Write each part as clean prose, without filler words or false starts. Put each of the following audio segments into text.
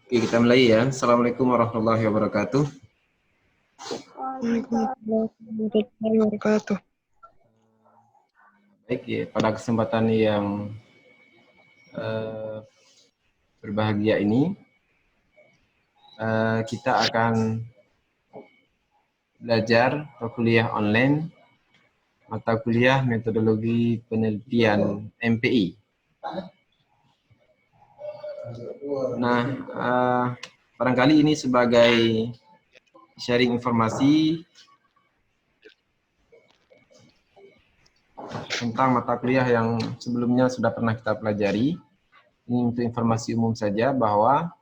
Oke, kita mulai ya. Assalamualaikum warahmatullahi wabarakatuh. Waalaikumsalam warahmatullahi wabarakatuh. Baik ya, pada kesempatan yang eh, berbahagia ini, kita akan belajar atau kuliah online mata kuliah metodologi penelitian MPI. Nah, barangkali ini sebagai sharing informasi tentang mata kuliah yang sebelumnya sudah pernah kita pelajari. Ini untuk informasi umum saja bahwa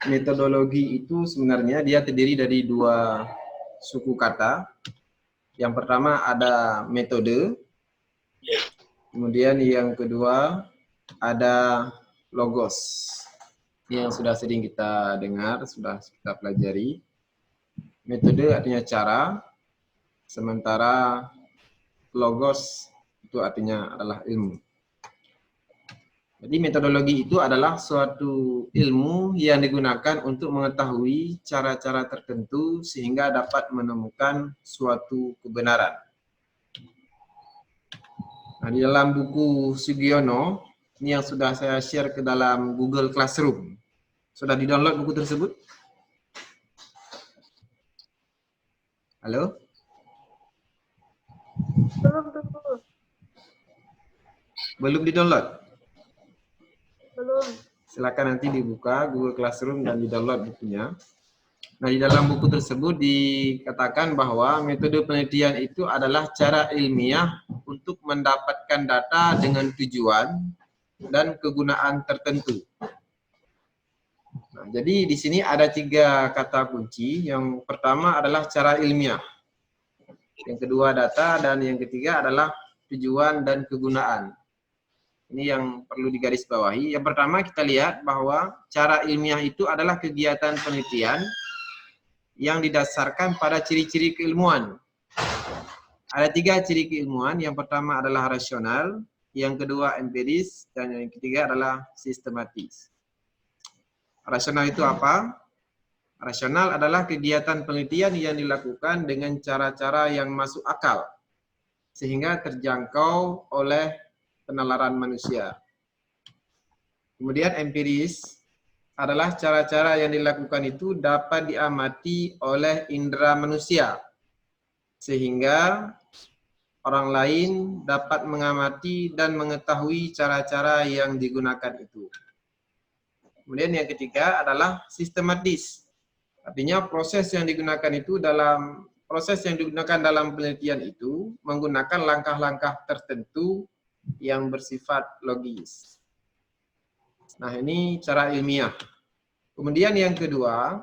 metodologi itu sebenarnya dia terdiri dari dua suku kata. Yang pertama ada metode, kemudian yang kedua ada logos. Ini yang sudah sering kita dengar, sudah kita pelajari. Metode artinya cara, sementara logos itu artinya adalah ilmu. Jadi metodologi itu adalah suatu ilmu yang digunakan untuk mengetahui cara-cara tertentu sehingga dapat menemukan suatu kebenaran. Nah, di dalam buku Sugiono, ini yang sudah saya share ke dalam Google Classroom. Sudah di-download buku tersebut? Halo? Belum di-download? Belum. Silakan nanti dibuka Google Classroom dan di-download bukunya. Nah, di dalam buku tersebut dikatakan bahwa metode penelitian itu adalah cara ilmiah untuk mendapatkan data dengan tujuan dan kegunaan tertentu. Nah, jadi di sini ada 3 kata kunci. Yang pertama adalah cara ilmiah. Yang kedua data, dan yang ketiga adalah tujuan dan kegunaan. Ini yang perlu digarisbawahi. Yang pertama kita lihat bahwa cara ilmiah itu adalah kegiatan penelitian yang didasarkan pada ciri-ciri keilmuan. Ada 3 ciri keilmuan. Yang pertama adalah rasional, yang kedua empiris, dan yang ketiga adalah sistematis. Rasional itu apa? Rasional adalah kegiatan penelitian yang dilakukan dengan cara-cara yang masuk akal, sehingga terjangkau oleh penalaran manusia. Kemudian empiris adalah cara-cara yang dilakukan itu dapat diamati oleh indera manusia, sehingga orang lain dapat mengamati dan mengetahui cara-cara yang digunakan itu. Kemudian yang ketiga adalah sistematis. Artinya proses yang digunakan dalam penelitian itu menggunakan langkah-langkah tertentu yang bersifat logis. Nah, ini cara ilmiah. Kemudian yang kedua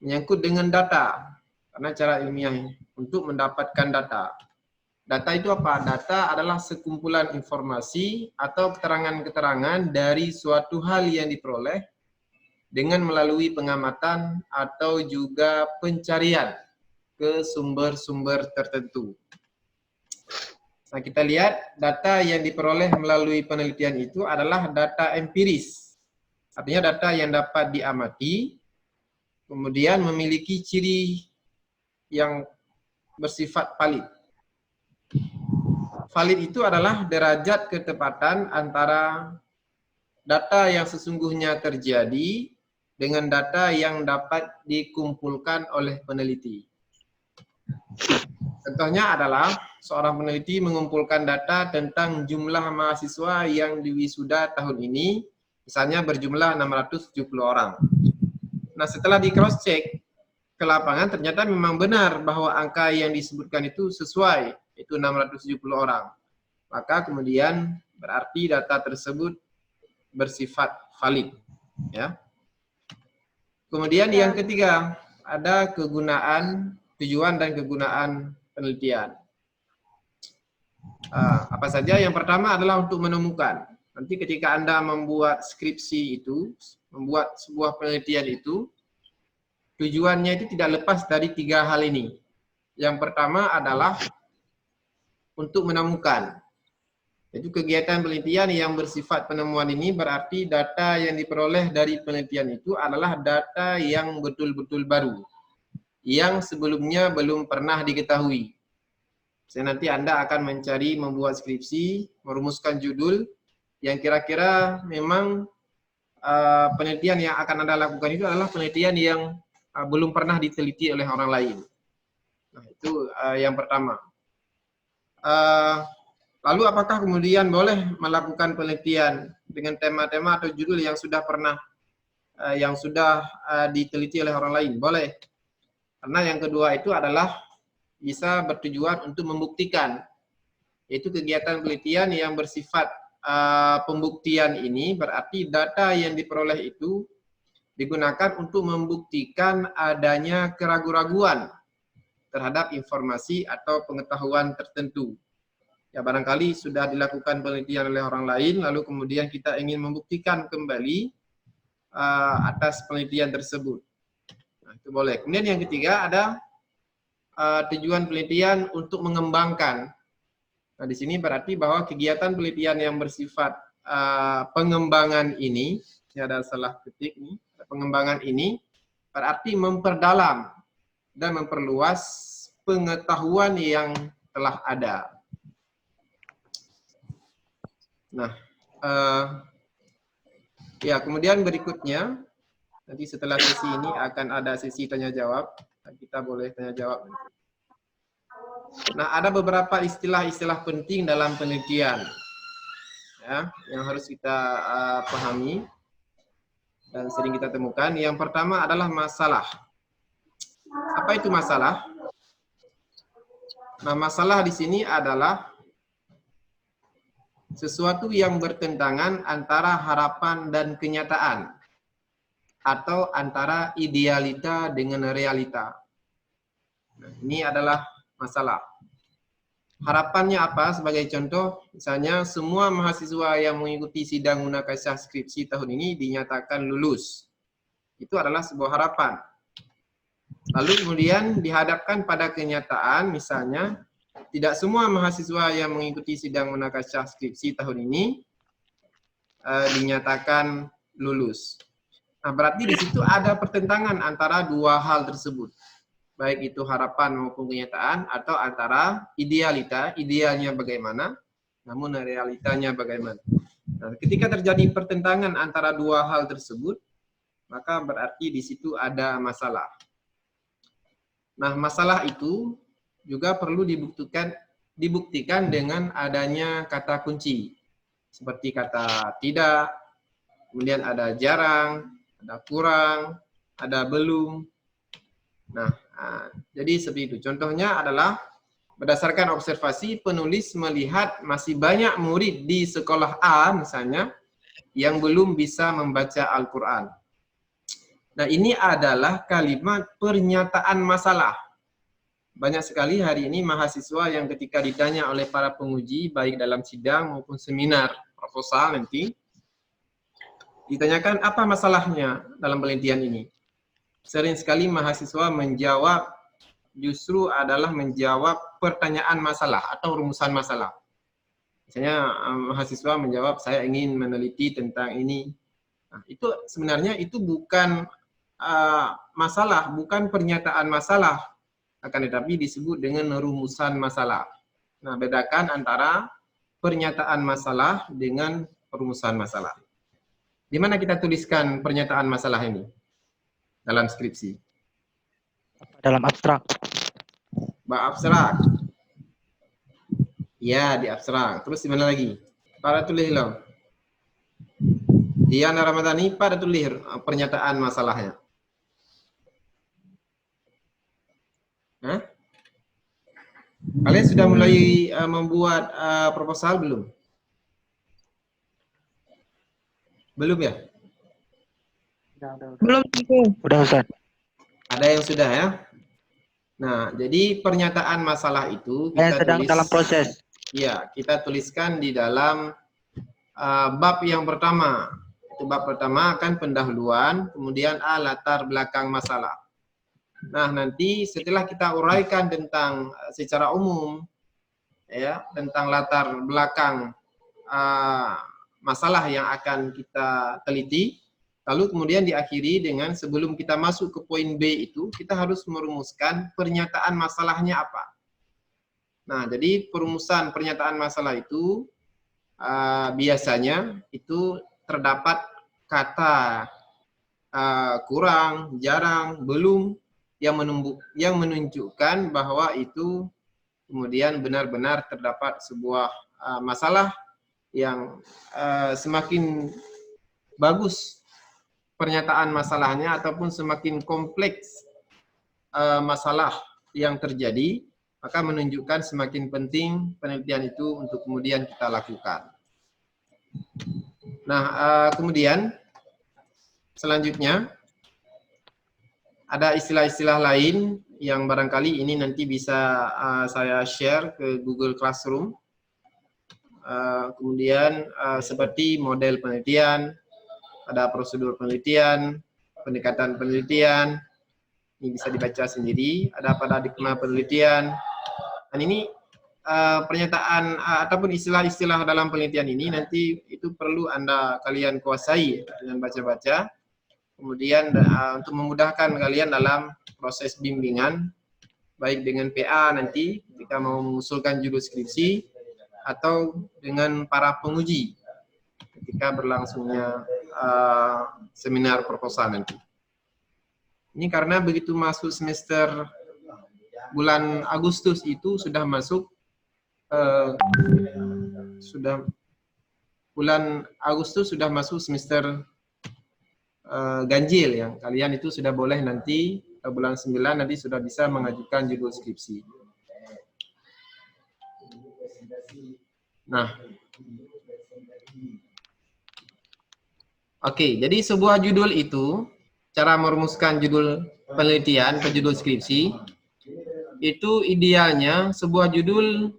menyangkut dengan data. Karena cara ilmiah untuk mendapatkan data. Data itu apa? Data adalah sekumpulan informasi atau keterangan-keterangan dari suatu hal yang diperoleh dengan melalui pengamatan atau juga pencarian ke sumber-sumber tertentu. Nah, kita lihat data yang diperoleh melalui penelitian itu adalah data empiris. Artinya data yang dapat diamati, kemudian memiliki ciri yang bersifat valid. Valid itu adalah derajat ketepatan antara data yang sesungguhnya terjadi dengan data yang dapat dikumpulkan oleh peneliti. Contohnya adalah seorang peneliti mengumpulkan data tentang jumlah mahasiswa yang diwisuda tahun ini, misalnya berjumlah 670 orang. Nah, setelah di cross check ke lapangan ternyata memang benar bahwa angka yang disebutkan itu sesuai, itu 670 orang. Maka kemudian berarti data tersebut bersifat valid, ya. Kemudian yang ketiga, ada kegunaan, tujuan dan kegunaan penelitian. Apa saja? Yang pertama adalah untuk menemukan. Nanti ketika Anda membuat skripsi itu, membuat sebuah penelitian itu, tujuannya itu tidak lepas dari 3 hal ini. Yang pertama adalah untuk menemukan. Itu kegiatan penelitian yang bersifat penemuan ini berarti data yang diperoleh dari penelitian itu adalah data yang betul-betul baru, yang sebelumnya belum pernah diketahui. Nanti Anda akan mencari, membuat skripsi, merumuskan judul yang kira-kira memang penelitian yang akan Anda lakukan itu adalah penelitian yang belum pernah diteliti oleh orang lain. Nah, itu yang pertama. Lalu apakah kemudian boleh melakukan penelitian dengan tema-tema atau judul yang sudah pernah diteliti oleh orang lain? Boleh. Karena yang kedua itu adalah bisa bertujuan untuk membuktikan, yaitu kegiatan penelitian yang bersifat pembuktian ini berarti data yang diperoleh itu digunakan untuk membuktikan adanya keraguan-raguan terhadap informasi atau pengetahuan tertentu. Ya, barangkali sudah dilakukan penelitian oleh orang lain, lalu kemudian kita ingin membuktikan kembali atas penelitian tersebut. Nah, itu boleh. Kemudian yang ketiga ada tujuan penelitian untuk mengembangkan. Nah, di sini berarti bahwa kegiatan penelitian yang bersifat pengembangan ini, ada salah ketik nih, pengembangan ini berarti memperdalam dan memperluas pengetahuan yang telah ada. Nah, ya kemudian berikutnya, nanti setelah sesi ini akan ada sesi tanya jawab. Kita boleh tanya jawab. Nah, ada beberapa istilah-istilah penting dalam penelitian, ya, yang harus kita pahami dan sering kita temukan. Yang pertama adalah masalah. Apa itu masalah? Nah, masalah di sini adalah sesuatu yang bertentangan antara harapan dan kenyataan, atau antara idealita dengan realita. Nah, ini adalah masalah. Harapannya apa? Sebagai contoh, misalnya semua mahasiswa yang mengikuti sidang munakasyah skripsi tahun ini dinyatakan lulus. Itu adalah sebuah harapan. Lalu kemudian dihadapkan pada kenyataan, misalnya tidak semua mahasiswa yang mengikuti sidang munakasyah skripsi tahun ini dinyatakan lulus. Nah, berarti di situ ada pertentangan antara dua hal tersebut. Baik itu harapan maupun kenyataan, atau antara idealita, idealnya bagaimana, namun realitanya bagaimana. Nah, ketika terjadi pertentangan antara dua hal tersebut, maka berarti di situ ada masalah. Nah, masalah itu juga perlu dibuktikan dengan adanya kata kunci. Seperti kata tidak, kemudian ada jarang, ada kurang, ada belum. Nah, jadi seperti itu. Contohnya adalah berdasarkan observasi, penulis melihat masih banyak murid di sekolah A misalnya yang belum bisa membaca Al-Quran. Nah, ini adalah kalimat pernyataan masalah. Banyak sekali hari ini mahasiswa yang ketika ditanya oleh para penguji, baik dalam sidang maupun seminar proposal nanti, ditanyakan apa masalahnya dalam penelitian ini. Sering sekali mahasiswa menjawab justru adalah menjawab pertanyaan masalah atau rumusan masalah. Misalnya mahasiswa menjawab, saya ingin meneliti tentang ini. Nah, itu sebenarnya itu bukan masalah, bukan pernyataan masalah, akan tetapi disebut dengan rumusan masalah. Nah, bedakan antara pernyataan masalah dengan rumusan masalah. Di mana kita tuliskan pernyataan masalah ini? Dalam skripsi. Dalam abstrak. Abstrak. Ya, di abstrak. Terus di mana lagi? Pada tulis lo. Diana Ramadhani pada tulis pernyataan masalahnya. Hah? Kalian sudah mulai membuat proposal belum? Belum ya? Belum. Udah, Ustaz. Ada yang sudah ya? Nah, jadi pernyataan masalah itu kita sedang tulis dalam proses. Ya, kita tuliskan di dalam bab yang pertama. Itu bab pertama kan pendahuluan, kemudian latar belakang masalah. Nah, nanti setelah kita uraikan tentang secara umum, ya, tentang latar belakang masalah yang akan kita teliti, lalu kemudian diakhiri dengan sebelum kita masuk ke poin B itu, kita harus merumuskan pernyataan masalahnya apa. Nah, jadi perumusan pernyataan masalah itu biasanya itu terdapat kata kurang, jarang, belum yang menunjukkan bahwa itu kemudian benar-benar terdapat sebuah masalah yang semakin bagus pernyataan masalahnya ataupun semakin kompleks masalah yang terjadi, maka menunjukkan semakin penting penelitian itu untuk kemudian kita lakukan. Nah, kemudian selanjutnya ada istilah-istilah lain yang barangkali ini nanti bisa saya share ke Google Classroom. Kemudian seperti model penelitian, ada prosedur penelitian, pendekatan penelitian, ini bisa dibaca sendiri, ada paradigma penelitian. Dan ini pernyataan ataupun istilah-istilah dalam penelitian ini nanti itu perlu kalian kuasai dengan baca-baca. Kemudian untuk memudahkan kalian dalam proses bimbingan, baik dengan PA nanti ketika mau mengusulkan judul skripsi, atau dengan para penguji ketika berlangsungnya seminar proposal nanti. Ini karena begitu masuk semester bulan Agustus itu sudah masuk bulan Agustus sudah masuk semester ganjil, yang kalian itu sudah boleh nanti bulan 9 nanti sudah bisa mengajukan judul skripsi. Nah, oke, jadi sebuah judul itu, cara merumuskan judul penelitian ke judul skripsi, itu idealnya sebuah judul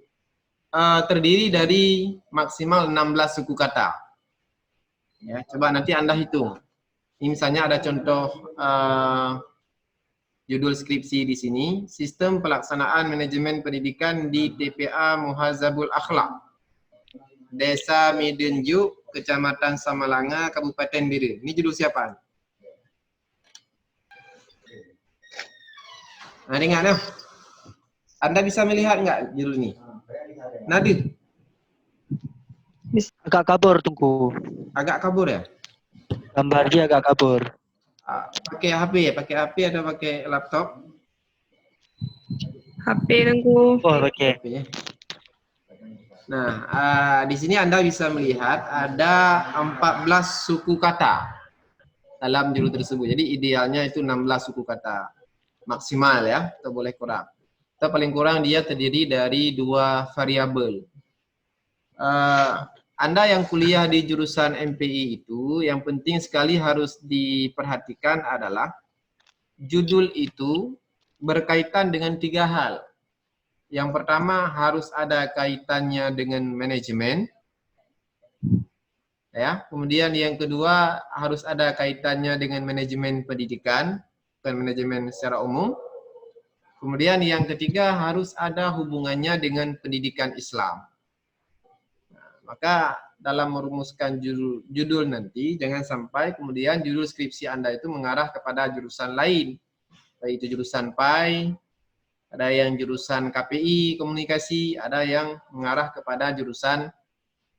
terdiri dari maksimal 16 suku kata. Ya, coba nanti Anda hitung. Ini misalnya ada contoh judul skripsi di sini, Sistem Pelaksanaan Manajemen Pendidikan di TPA Muhazabul Akhlak, Desa Midenjuk, Kecamatan Samalanga, Kabupaten Biri. Ini judul siapa? Nah, ingat no? Anda bisa melihat nggak judul ini? Nadir? Agak kabur, tunggu. Agak kabur ya? Gambar dia agak kabur. Pakai HP ya? Pakai HP atau pakai laptop? HP Tengku. Oh, oke. Nah, di sini Anda bisa melihat ada 14 suku kata dalam judul tersebut. Jadi idealnya itu 16 suku kata maksimal ya, atau boleh kurang. Atau paling kurang dia terdiri dari 2 variabel. Anda yang kuliah di jurusan MPI itu, yang penting sekali harus diperhatikan adalah judul itu berkaitan dengan 3 hal. Yang pertama harus ada kaitannya dengan manajemen, ya. Kemudian yang kedua harus ada kaitannya dengan manajemen pendidikan, bukan manajemen secara umum. Kemudian yang ketiga harus ada hubungannya dengan pendidikan Islam. Nah, maka dalam merumuskan judul nanti jangan sampai kemudian judul skripsi Anda itu mengarah kepada jurusan lain, baik itu jurusan PAI, ada yang jurusan KPI, komunikasi, ada yang mengarah kepada jurusan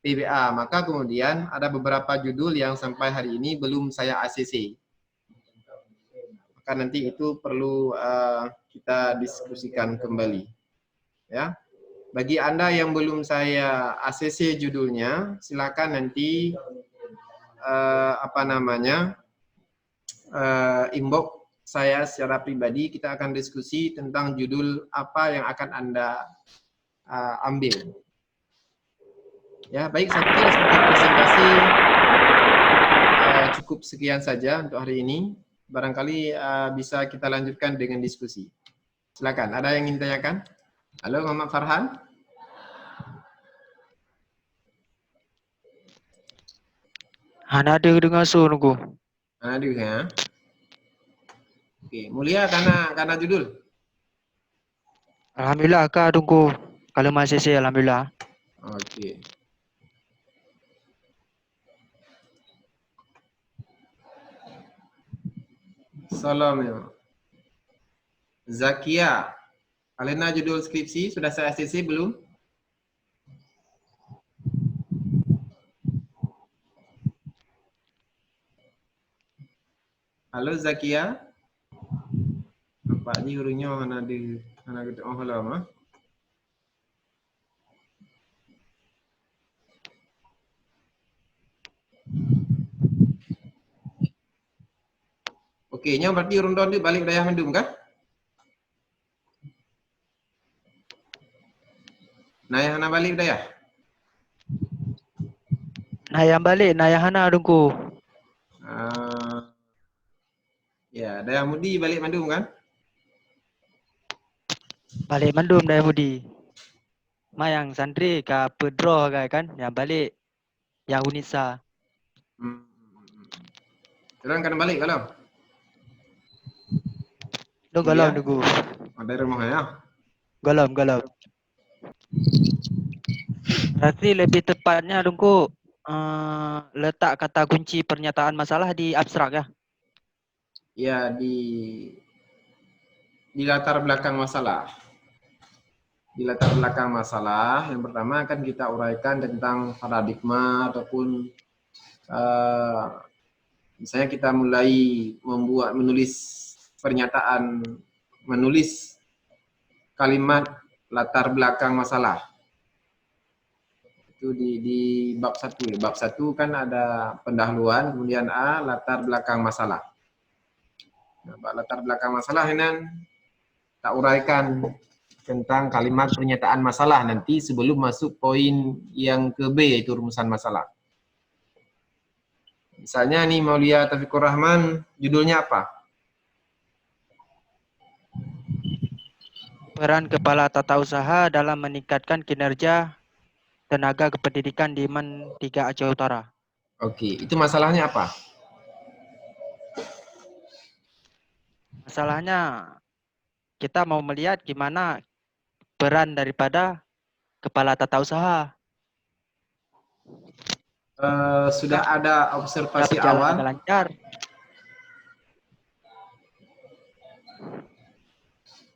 PBA. Maka kemudian ada beberapa judul yang sampai hari ini belum saya ACC. Maka nanti itu perlu kita diskusikan kembali. Ya. Bagi Anda yang belum saya ACC judulnya, silakan nanti inbox saya secara pribadi, kita akan diskusi tentang judul apa yang akan Anda ambil. Ya, baik, saya kira seperti presentasi cukup sekian saja untuk hari ini. Barangkali bisa kita lanjutkan dengan diskusi. Silakan, ada yang ingin tanyakan? Halo, Muhammad Farhan. Hana ada dengan nunggu. Aduh ya. Oke, Mulia karena judul. Alhamdulillah kak tunggu. Kalau masih sih alhamdulillah. Oke. Solomeo. Zakia. Alena judul skripsi sudah saya ACC belum? Halo Zakia. Nampaknya hurungnya mana di mana gitu. Oh, halo mah. Oke, nya berarti urung down balik daya mendung kan? Nah, yang hana balik daya. Nah yang balik, nah yang hana dungku. Ya, daya mudi balik Bandung kan? Balik mandum dah Budi. Mayang santri ke Pedro kan, yang balik yang Unisa. Terang kan balik kalau? Lu galau nunggu. Ada rumah ya? Galau. Berarti lebih tepatnya dungku letak kata kunci pernyataan masalah di abstrak ya. Ya, di latar belakang masalah. Di latar belakang masalah, yang pertama kan kita uraikan tentang paradigma ataupun misalnya kita mulai menulis kalimat latar belakang masalah. Itu di bab 1. Bab 1 kan ada pendahuluan, kemudian A, latar belakang masalah. Nah, latar belakang masalah ini tak uraikan tentang kalimat pernyataan masalah nanti sebelum masuk poin yang ke B, yaitu rumusan masalah. Misalnya nih Maulia Taufikur Rahman, judulnya apa? Peran kepala tata usaha dalam meningkatkan kinerja tenaga kependidikan di MAN 3 Aceh Utara. Oke, itu masalahnya apa? Masalahnya kita mau melihat gimana peran daripada kepala tata usaha. Sudah ada observasi Berjalan awal. dengan lancar.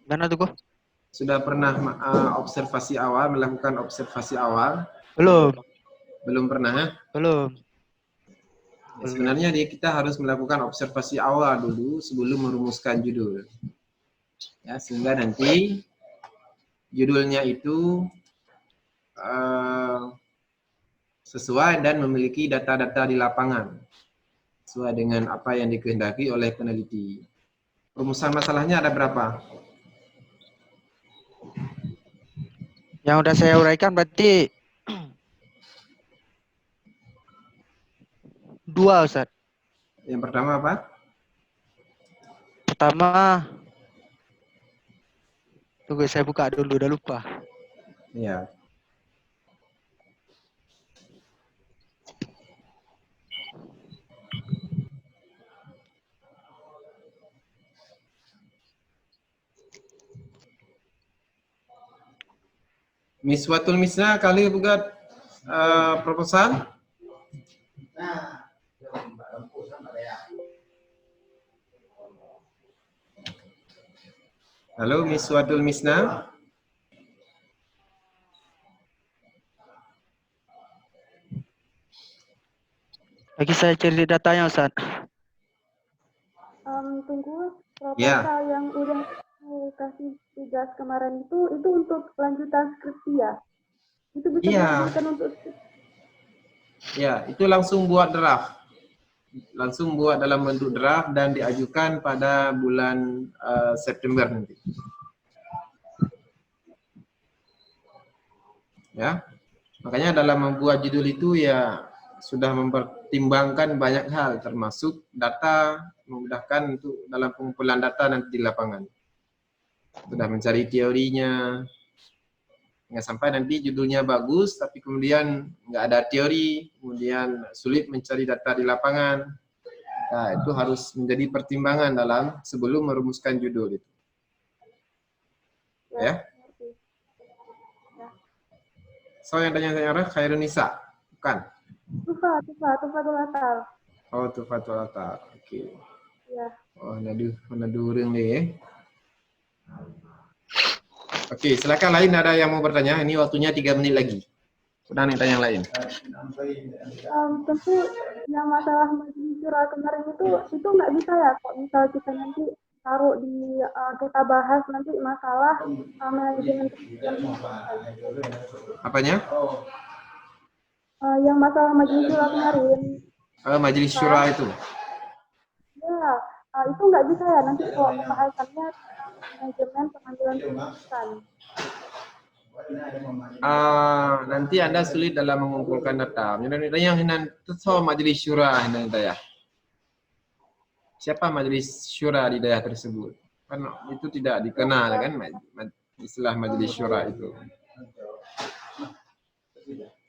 Mana tuh kok? Sudah pernah melakukan observasi awal? Belum. Belum pernah ya? Belum. Ya, sebenarnya kita harus melakukan observasi awal dulu sebelum merumuskan judul. Ya, sehingga nanti judulnya itu sesuai dan memiliki data-data di lapangan sesuai dengan apa yang dikehendaki oleh peneliti. Rumusan masalahnya ada berapa? Yang udah saya uraikan berarti 2, Ustaz. Yang pertama apa? Pertama, tunggu saya buka dulu, udah lupa. Ya. Miswatul Misna kali buat proposal. Halo Miswatul Misna. Lagi saya cari datanya, Ustaz. Tunggu, Ya. proposal yang udah kasih tugas kemarin itu untuk lanjutan skripsi ya? Itu bisa dilanjutkan untuk skripsi? Ya, itu langsung buat draft. Langsung buat dalam bentuk draft dan diajukan pada bulan September nanti. Ya. Makanya dalam membuat judul itu ya sudah mempertimbangkan banyak hal termasuk data, memudahkan untuk dalam pengumpulan data nanti di lapangan. Sudah mencari teorinya. Nggak sampai nanti judulnya bagus tapi kemudian nggak ada teori, kemudian sulit mencari data di lapangan. Nah, itu harus menjadi pertimbangan dalam sebelum merumuskan judul itu. Ya. So yang tanya-tanya Khairun Nisa, bukan? Tufatul Atal. Oh, Tufatul Atal. Oke. Ya. Oh, nadu orang deh. Oke, silakan lain ada yang mau bertanya. Ini waktunya 3 menit lagi. Udah nih tanya yang lain. Tentu yang masalah majelis syura kemarin itu nggak bisa ya kok misal kita nanti taruh di kita bahas nanti masalah manajemen pendidikan. Apanya? Yang masalah majelis syura kemarin Majelis Syura itu. ya itu nggak bisa ya nanti kok pembahasannya tentang manajemen pengambilan keputusan. Nanti Anda sulit dalam mengumpulkan data. Yang nanti soal Majelis Syura ini ya. Siapa Majelis Syura di daerah tersebut? Kan itu tidak dikenal kan istilah Majelis Syura itu.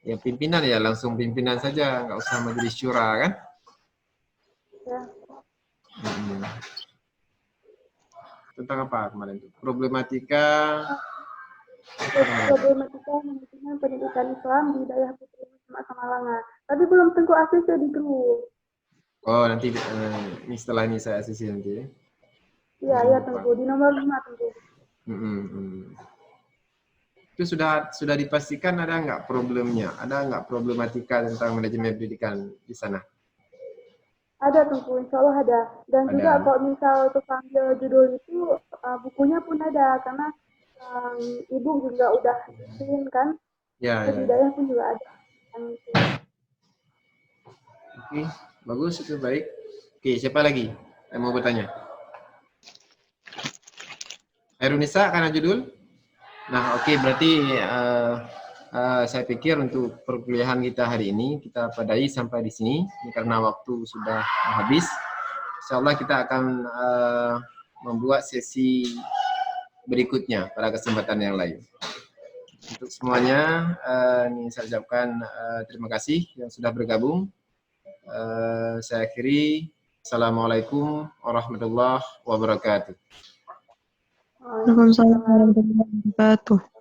Ya pimpinan ya langsung pimpinan saja, nggak usah Majelis Syura kan? Ya. Tentang apa kemarin itu? Problematika manajemen pendidikan Islam di daerah Putri Muslimat Samalanga. Tapi belum tentu ACC di grup. Oh, nanti ini setelah ini saya asisi nanti. Iya, tunggu di nomor 5 tunggu. Itu sudah dipastikan ada nggak problemnya? Ada nggak problematika tentang manajemen pendidikan di sana? Ada tunggu, insya Allah ada. Dan Ada. juga kalau misal untuk ambil judul itu bukunya pun ada karena ibu juga udah bikin kan. Ya, Di ya. daerah pun juga ada. Oke, bagus itu baik. Oke, siapa lagi yang mau bertanya? Herunisa karena judul. Nah, oke, berarti saya pikir untuk perkuliahan kita hari ini kita padai sampai di sini karena waktu sudah habis. Insyaallah kita akan membuat sesi berikutnya pada kesempatan yang lain. Untuk semuanya, ini saya ucapkan terima kasih yang sudah bergabung. Saya akhiri. Assalamualaikum warahmatullahi wabarakatuh. Waalaikumsalam warahmatullahi wabarakatuh.